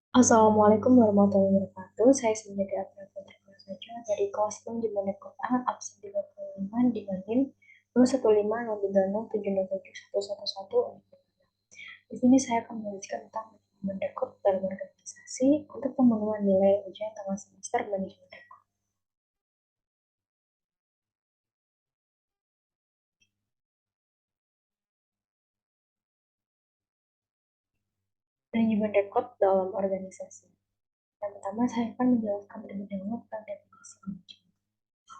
Assalamualaikum warahmatullahi wabarakatuh. Saya sebagai operator terkelas saja dari kelas manajemen kota absen 35 dibanding 015030707111. Di sini saya akan menjelaskan tentang manajemen rekod dalam organisasi untuk pemenuhan nilai ujian tengah semester manajemen rekod. Manajemen rekod dalam organisasi. Yang pertama, saya akan menjelaskan terlebih dahulu tentang definisi manajemen.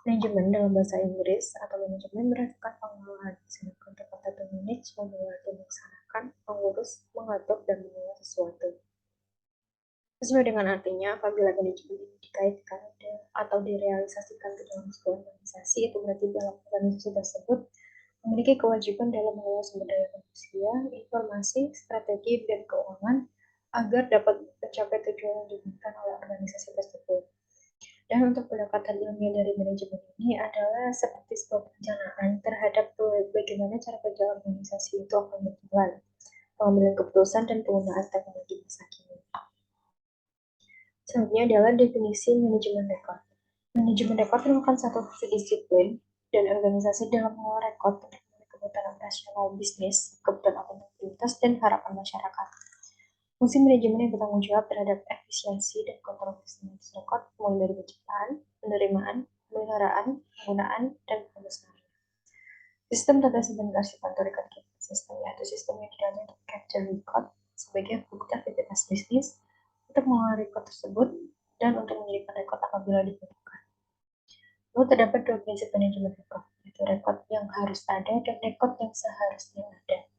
Manajemen dalam bahasa Inggris atau manajemen merupakan pengelolaan, sedangkan kata to manage memiliki melaksanakan, mengurus, mengatur, dan mengelola sesuatu. Sesuai dengan artinya, apabila manajemen ini dikaitkan atau direalisasikan ke dalam sebuah organisasi, itu berarti dalam organisasi tersebut memiliki kewajiban dalam mengelola sumber daya manusia, informasi, strategi, dan keuangan agar dapat mencapai tujuan yang diinginkan oleh organisasi tersebut. Dan untuk pendekatan ilmiah dari manajemen ini adalah seperti sebuah perencanaan terhadap bagaimana cara kerja organisasi itu akan berjalan, pengambilan keputusan dan penggunaan teknologi masa kini. Selanjutnya adalah definisi manajemen rekod. Manajemen rekod merupakan satu disiplin dan organisasi dalam mengelola rekod untuk kebutuhan operasional bisnis, kebutuhan akuntabilitas, dan harapan masyarakat. Fungsi manajemen yang bertanggung jawab terhadap efisiensi dan kontrol bisnis rekod mulai dari penciptaan, penerimaan, pemeliharaan, penggunaan, dan pemusnahan. Sistem data simpan arsip atau record keeping system yaitu sistem yang didalami untuk capture record sebagai bukti aktivitas bisnis untuk mengolah record tersebut dan untuk menyimpan record apabila dibutuhkan. Lalu terdapat dua prinsip manajemen record, yaitu record yang harus ada dan record yang seharusnya ada.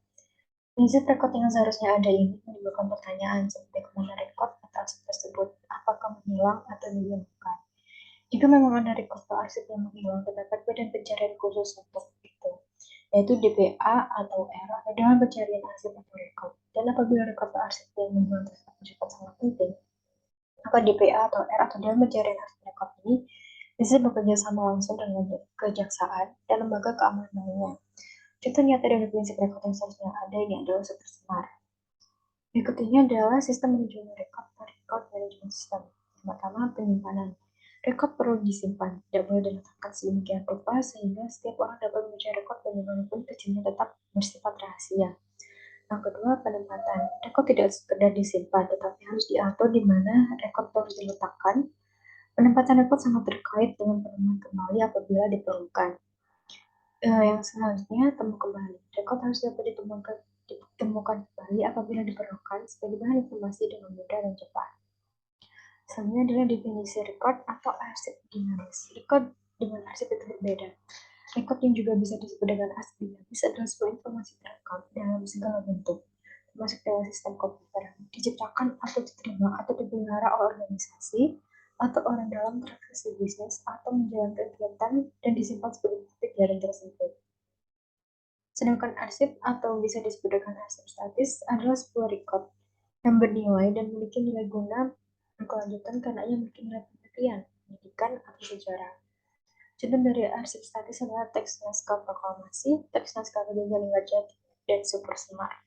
Prinsip rekod yang seharusnya ada ini menimbulkan pertanyaan seperti kemana rekod atau arsip tersebut, apakah menghilang atau dihilangkan. Jika memang ada rekod atau arsip yang menghilang, terdapat badan pencarian khusus untuk itu, yaitu DPA atau R dalam pencarian arsip atau rekod. Dan apabila rekod atau arsip yang menghilang tersebut bersifat sangat penting, maka DPA atau R atau dalam pencarian arsip rekod ini bisa bekerja sama langsung dengan kejaksaan dan lembaga keamanan lainnya. Contoh nyata dari prinsip rekod yang seharusnya ada ini adalah super smart. Berikut ini adalah sistem manajemen rekod atau record management system. Yang pertama, penyimpanan. Rekod perlu disimpan, tidak boleh diletakkan sedemikian rupa sehingga setiap orang dapat membaca rekod bagaimanapun kecilnya tetap bersifat rahasia. Yang kedua, penempatan. Rekod tidak sekedar disimpan, tetapi harus diatur di mana rekod harus diletakkan. Penempatan rekod sangat terkait dengan penemuan kembali apabila diperlukan. Yang selanjutnya, temu kembali. Rekod harus dapat ditemukan kembali apabila diperlukan sebagai bahan informasi dengan mudah dan cepat. Selanjutnya adalah definisi record atau arsip dinamis. Record dengan arsip itu berbeda. Record yang juga bisa disebut dengan arsip dinamis adalah sebuah informasi terekam dalam segala bentuk, termasuk dalam sistem komputer, diciptakan atau diterima atau dipelihara oleh organisasi atau orang dalam transaksi bisnis atau menjalankan kegiatan dan disimpan sebagai bukti kegiatan tersebut. Sedangkan arsip atau bisa disebut dengan arsip statis adalah sebuah record yang bernilai dan memiliki nilai guna berkelanjutan karena ia memiliki nilai penelitian, pendidikan, atau sejarah. Contoh dari arsip statis adalah teks naskah proklamasi, teks naskah perjanjian Linggarjati, dan super smart.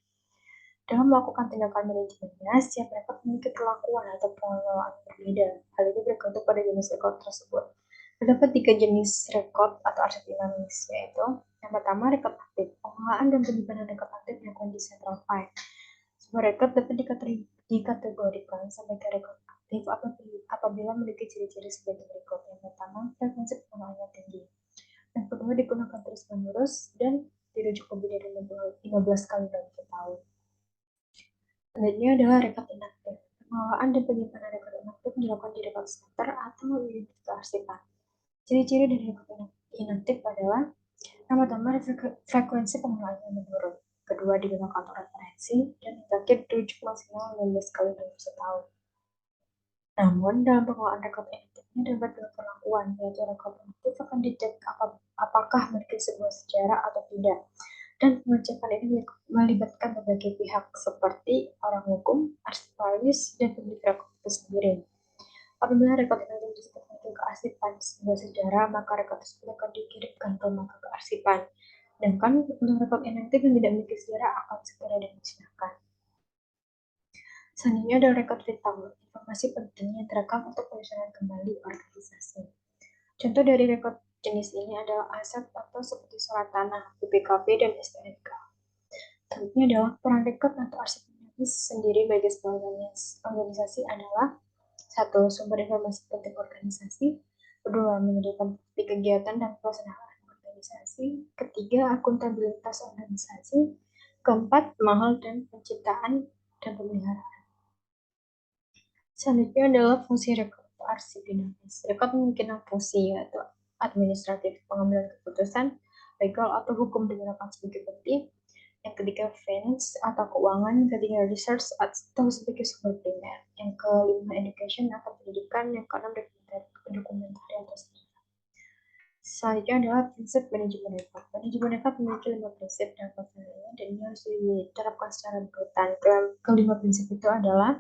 Dalam melakukan tindakan manajemennya, setiap rekod memiliki perlakuan atau pengelolaan berbeda. Hal ini bergantung pada jenis rekod tersebut. Terdapat tiga jenis rekod atau arsip dinamis, yaitu yang pertama rekod aktif. Pengelolaan dan penyimpanan rekod aktif dilakukan di central file. Sebuah rekod dapat dikategorikan sebagai rekod aktif apabila memiliki ciri-ciri sebagai berikut. Yang pertama, frekuensi penggunaannya tinggi. Yang kedua, digunakan terus-menerus dan dirujuk lebih dari 15 kali dalam setahun. Selanjutnya adalah rekod inaktif. Pengelolaan dan penyimpanan rekod inaktif dilakukan di rekod center atau unit kearsipan. Ciri-ciri dari rekod inaktif adalah yang pertama, frekuensi penggunaannya menurun. Kedua, digunakan untuk referensi. Dan yang terakhir, dirujuk maksimal 15 kali dalam setahun. Namun, dalam pengelolaan rekod inaktif ini dapat dua perlakuan, yaitu rekod inaktif akan dicek apakah memiliki sebuah sejarah atau tidak. Dan pengecekan ini melibatkan berbagai pihak seperti orang hukum, arsipalis, dan pemilik rekod itu sendiri. Apabila rekod inaktif disebut sebagai kearsipan sebuah sejarah, maka rekod tersebut akan dikirimkan ke lembaga kearsipan. Sedangkan untuk rekod inaktif yang tidak memiliki sejarah akan segera dimusnahkan. Selanjutnya ada rekod vital, informasi penting yang terekam untuk penyusunan kembali organisasi. Contoh dari rekod jenis ini adalah aset atau seperti surat tanah, BPKB, dan STNK. Selanjutnya adalah peran rekod atau arsip sendiri bagi sebuah organisasi adalah satu, sumber informasi penting organisasi; kedua, menyediakan bukti kegiatan dan pelaksanaan organisasi; ketiga, akuntabilitas organisasi; keempat, mahal dan penciptaan dan pemeliharaan. Selanjutnya adalah fungsi rekod atau arsip dinamis. Rekod memiliki fungsi yaitu administratif, pengambilan keputusan, legal atau hukum digunakan sebagai bukti. Yang ketiga, finance atau keuangan. Yang ketiga, research atau sebagai sumber primer. Yang kelima, education atau pendidikan. Yang keenam, dokumentasi atau sejarah. Selanjutnya adalah prinsip manajemen rekod. Manajemen rekod memiliki 5 prinsip dan pelaksananya, dan ini harus diterapkan secara berurutan. Kelima prinsip itu adalah: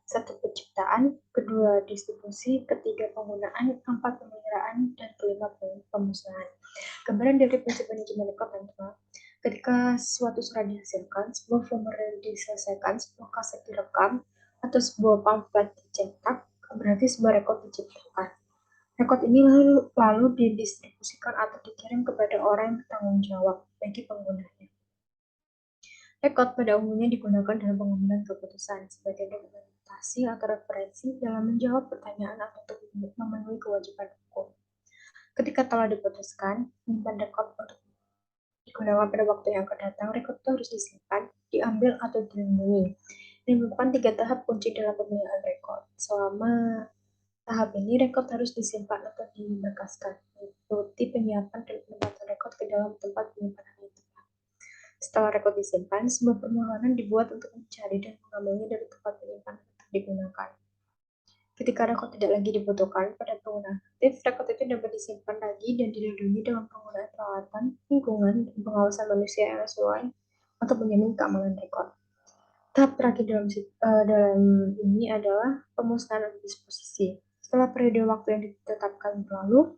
satu, penciptaan; kedua, distribusi; ketiga, penggunaan; keempat, pemeliharaan; dan kelima, pemusnahan. Gambaran dari prinsip manajemen rekod adalah: ketika suatu surat dihasilkan, sebuah formulir diselesaikan, sebuah kaset direkam, atau sebuah pamflet dicetak, berarti sebuah rekod diciptakan. Rekod ini lalu didistribusikan atau dikirim kepada orang yang bertanggung jawab bagi penggunanya. Rekod pada umumnya digunakan dalam pengambilan keputusan sebagai dokumentasi atau referensi dalam menjawab pertanyaan atau untuk memenuhi kewajiban hukum. Ketika telah diputuskan, menyimpan rekod untuk digunakan pada waktu yang akan datang, rekod itu harus disimpan, diambil, atau dilindungi. Ini merupakan 3 tahap kunci dalam pemeliharaan rekod. Selama tahap ini, rekod harus disimpan atau diberkaskan, mengikuti penyiapan dan penempatan rekod ke dalam tempat penyimpanan yang tepat. Setelah rekod disimpan, sebuah permohonan dibuat untuk mencari dan mengambilnya dari tempat penyimpanan yang digunakan. Ketika rekod tidak lagi dibutuhkan pada penggunaan aktif, rekod itu dapat disimpan lagi dan dilindungi dengan penggunaan peralatan, lingkungan, dan pengawasan manusia yang sesuai untuk menjamin keamanan rekod. Tahap terakhir dalam ini adalah pemusnahan atau disposisi. Setelah periode waktu yang ditetapkan berlalu,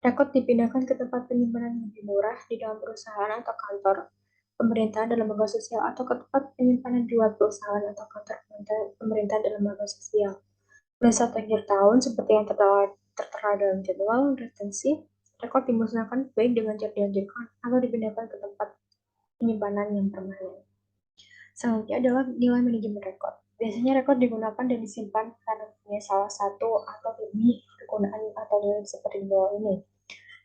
rekod dipindahkan ke tempat penyimpanan yang lebih murah di dalam perusahaan atau kantor pemerintahan dan lembaga sosial, atau ke tempat penyimpanan di luar perusahaan atau kantor pemerintahan dan lembaga sosial. Pada saat akhir tahun, seperti yang tertera dalam jadwal retensi, rekod dimusnahkan baik dengan cara dilanjutkan atau dipindahkan ke tempat penyimpanan yang permanen. Selanjutnya adalah nilai manajemen rekod. Biasanya rekod digunakan dan disimpan karena punya salah satu atau lebih kegunaan atau nilai seperti di bawah ini,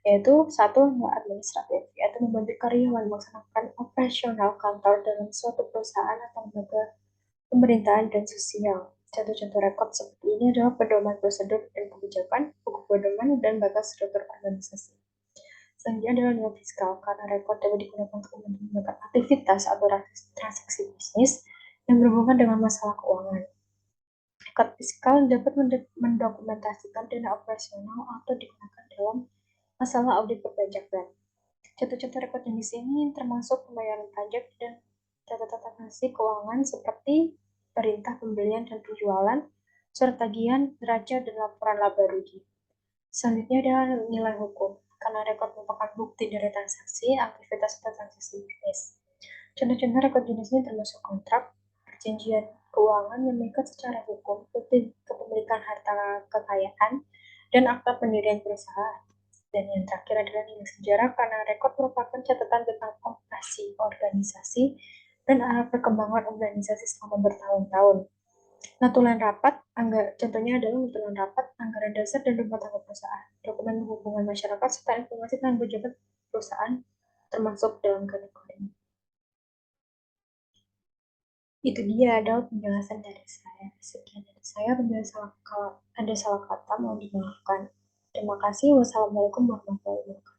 yaitu satu, nilai administratif, yaitu membantu karyawan melaksanakan operasional kantor dalam suatu perusahaan atau lembaga pemerintahan dan sosial. Contoh-contoh rekod seperti ini adalah pedoman prosedur dan kebijakan, buku pedoman, dan batas struktur organisasi. Selanjutnya adalah nilai fiskal, karena rekod dapat digunakan untuk menggunakan aktivitas atau transaksi bisnis yang berhubungan dengan masalah keuangan. Rekod fiskal dapat mendokumentasikan dana operasional atau digunakan dalam masalah audit perpajakan. Contoh-contoh rekod jenis ini termasuk pembayaran pajak dan catatan transaksi keuangan seperti perintah pembelian dan penjualan, surat tagihan, neraca, dan laporan laba rugi. Selanjutnya adalah nilai hukum, karena rekod merupakan bukti dari transaksi, aktivitas, atau transaksi bisnis. Contoh-contoh rekod jenis ini termasuk kontrak, perjanjian keuangan yang mengikat secara hukum, bukti kepemilikan harta kekayaan, dan akta pendirian perusahaan. Dan yang terakhir adalah nilai sejarah, karena rekod merupakan catatan tentang operasi organisasi dan arah perkembangan organisasi selama bertahun-tahun. Notulen rapat, contohnya adalah notulen rapat, anggaran dasar, dan rumah tangga perusahaan, dokumen hubungan masyarakat, serta informasi tentang pejabat perusahaan termasuk dalam kategori ini. Itu dia adalah penjelasan dari saya. Sekian dari saya. Kalau ada salah kata, mohon dimaafkan. Terima kasih. Wassalamualaikum warahmatullahi wabarakatuh.